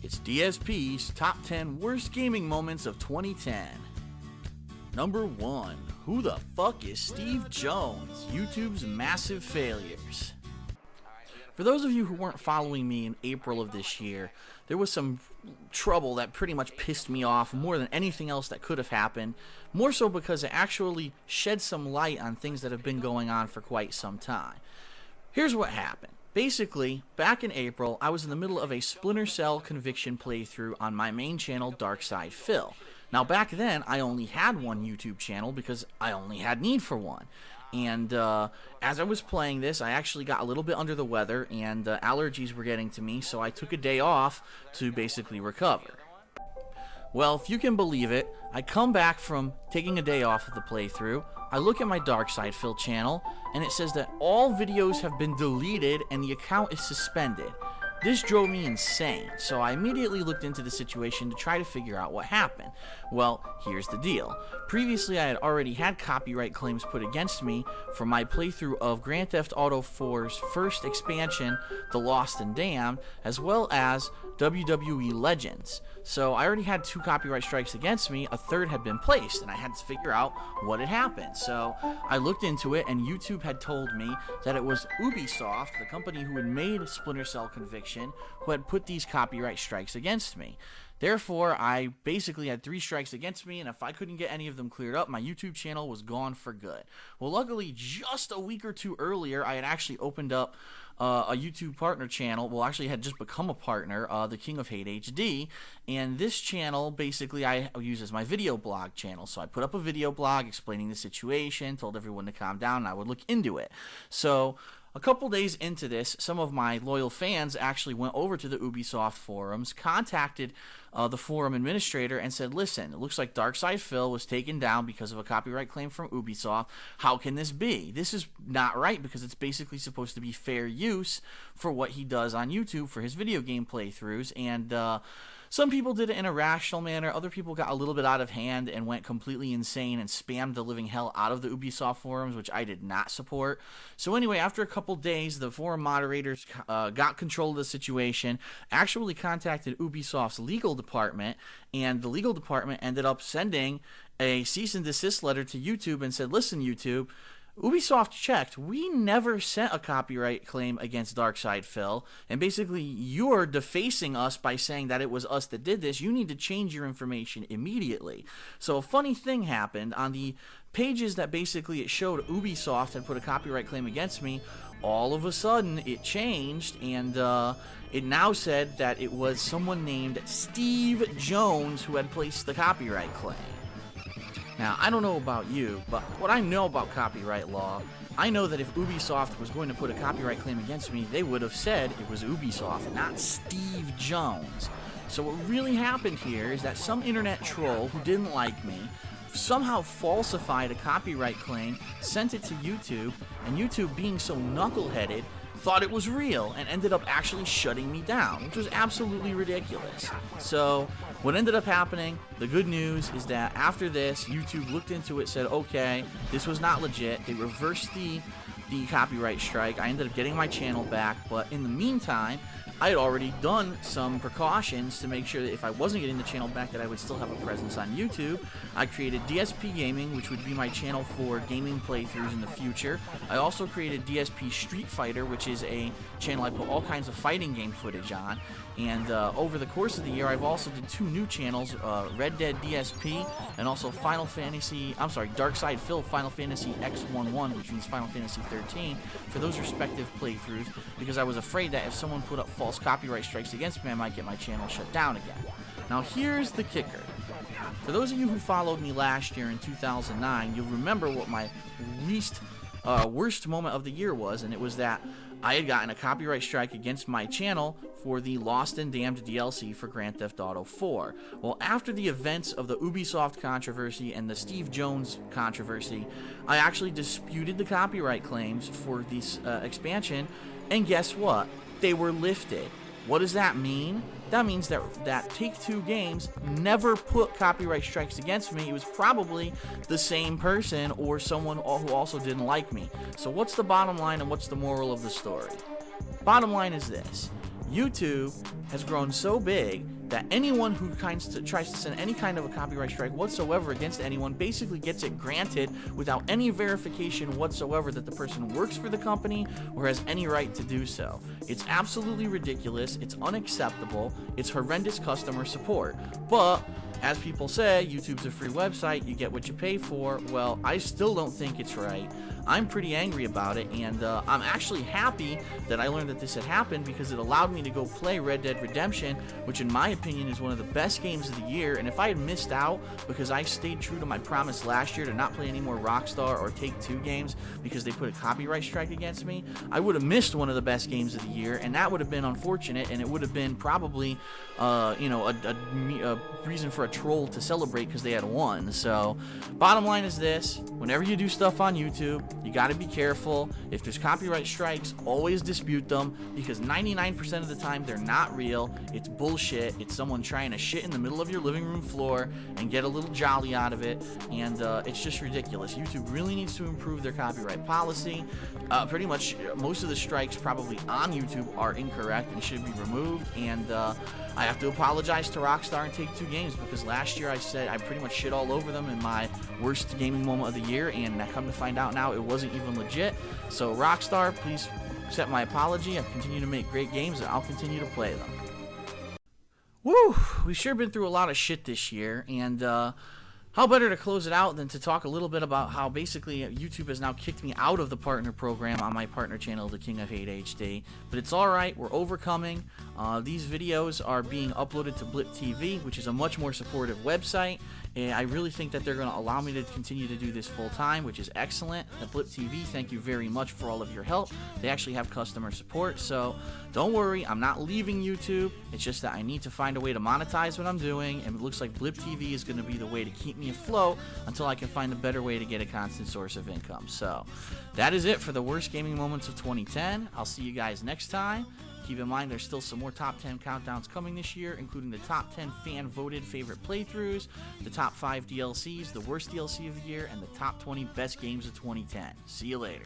It's DSP's Top 10 Worst Gaming Moments of 2010. Number 1. Who the fuck is Steve Jones? YouTube's massive failures. For those of you who weren't following me in April of this year, there was some trouble that pretty much pissed me off more than anything else that could have happened. More so because it actually shed some light on things that have been going on for quite some time. Here's what happened. Basically, back in April, I was in the middle of a Splinter Cell Conviction playthrough on my main channel, Darkseid Phil. Now, back then, I only had one YouTube channel because I only had need for one. And as I was playing this, I actually got a little bit under the weather, and allergies were getting to me, so I took a day off to basically recover. Well, if you can believe it, I come back from taking a day off of the playthrough, I look at my Darkseid Phil channel, and it says that all videos have been deleted and the account is suspended. This drove me insane, so I immediately looked into the situation to try to figure out what happened. Well, here's the deal. Previously, I had already had copyright claims put against me for my playthrough of Grand Theft Auto 4's first expansion, The Lost and Damned, as well as WWE Legends. So I already had 2 copyright strikes against me, a third had been placed, and I had to figure out what had happened. So I looked into it, and YouTube had told me that it was Ubisoft, the company who had made Splinter Cell Conviction, who had put these copyright strikes against me. Therefore, I basically had 3 strikes against me, and if I couldn't get any of them cleared up, my YouTube channel was gone for good. Well, luckily, just a week or 2 earlier, I had actually opened up a YouTube partner channel. Well, actually, had just become a partner, the King of Hate HD, and this channel, basically, I use as my video blog channel. So I put up a video blog explaining the situation, told everyone to calm down, and I would look into it. So a couple days into this, some of my loyal fans actually went over to the Ubisoft forums, contacted the forum administrator and said, listen, it looks like Darkseid Phil was taken down because of a copyright claim from Ubisoft. How can this be? This is not right because it's basically supposed to be fair use for what he does on YouTube for his video game playthroughs, and some people did it in a rational manner. Other people got a little bit out of hand and went completely insane and spammed the living hell out of the Ubisoft forums, which I did not support. So anyway, after a couple days, the forum moderators got control of the situation, actually contacted Ubisoft's legal department, and the legal department ended up sending a cease and desist letter to YouTube and said, listen, YouTube, Ubisoft checked. We never sent a copyright claim against Darkseid Phil, and basically you're defacing us by saying that it was us that did this. You need to change your information immediately. So a funny thing happened on the pages that basically it showed Ubisoft had put a copyright claim against me. All of a sudden it changed, and it now said that it was someone named Steve Jones who had placed the copyright claim. Now, I don't know about you, but what I know about copyright law, I know that if Ubisoft was going to put a copyright claim against me, they would have said it was Ubisoft, not Steve Jones. So what really happened here is that some internet troll who didn't like me somehow falsified a copyright claim, sent it to YouTube, and YouTube, being so knuckleheaded, thought it was real and ended up actually shutting me down, which was absolutely ridiculous. So what ended up happening, the good news is that after this, YouTube looked into it, said, okay, this was not legit. They reversed the copyright strike. I ended up getting my channel back, but in the meantime, I had already done some precautions to make sure that if I wasn't getting the channel back, that I would still have a presence on YouTube. I created DSPGaming, which would be my channel for gaming playthroughs in the future. I also created DSP Street Fighter, which is a channel I put all kinds of fighting game footage on. And over the course of the year, I've also did 2 new channels, Red Dead DSP and also Darkseid Phil Final Fantasy X11, which means Final Fantasy 13, for those respective playthroughs, because I was afraid that if someone put up false copyright strikes against me, I might get my channel shut down again. Now here's the kicker. For those of you who followed me last year in 2009, you'll remember what my worst moment of the year was, and it was that I had gotten a copyright strike against my channel for the Lost and Damned DLC for Grand Theft Auto 4. Well, after the events of the Ubisoft controversy and the Steve Jones controversy, I actually disputed the copyright claims for this expansion, and guess what? They were lifted. What does that mean? That means that Take-Two Games never put copyright strikes against me. It was probably the same person or someone who also didn't like me. So what's the bottom line and what's the moral of the story? Bottom line is this. YouTube has grown so big that anyone who tries to send any kind of a copyright strike whatsoever against anyone basically gets it granted without any verification whatsoever that the person works for the company or has any right to do so. It's absolutely ridiculous, it's unacceptable, it's horrendous customer support. But as people say, YouTube's a free website, you get what you pay for. Well, I still don't think it's right. I'm pretty angry about it, and I'm actually happy that I learned that this had happened because it allowed me to go play Red Dead Redemption, which in my opinion is one of the best games of the year. And if I had missed out because I stayed true to my promise last year to not play any more Rockstar or Take-Two games because they put a copyright strike against me, I would have missed one of the best games of the year, and that would have been unfortunate, and it would have been probably a reason for a troll to celebrate because they had won. So bottom line is this: whenever you do stuff on YouTube, you got to be careful. If there's copyright strikes, always dispute them, because 99% of the time they're not real. It's bullshit. It's someone trying to shit in the middle of your living room floor and get a little jolly out of it, and it's just ridiculous. YouTube really needs to improve their copyright policy. Pretty much most of the strikes probably on YouTube are incorrect and should be removed, and I have to apologize to Rockstar and Take-Two Games because last year I said I pretty much shit all over them in my worst gaming moment of the year, and I come to find out now it wasn't even legit. So Rockstar, please accept my apology. I've continued to make great games, and I'll continue to play them. Woo! We've sure been through a lot of shit this year, and how better to close it out than to talk a little bit about how basically YouTube has now kicked me out of the partner program on my partner channel, The King of Hate HD. But it's alright, we're overcoming. These videos are being uploaded to Blip TV, which is a much more supportive website. And I really think that they're going to allow me to continue to do this full time, which is excellent. At Blip TV, thank you very much for all of your help. They actually have customer support, so don't worry, I'm not leaving YouTube. It's just that I need to find a way to monetize what I'm doing, and it looks like Blip TV is going to be the way to keep me afloat until I can find a better way to get a constant source of income. So that is it for the worst gaming moments of 2010. I'll see you guys next time. Keep in mind there's still some more top 10 countdowns coming this year, including the top 10 fan-voted favorite playthroughs, the top 5 DLCs, the worst DLC of the year, and the top 20 best games of 2010. See you later.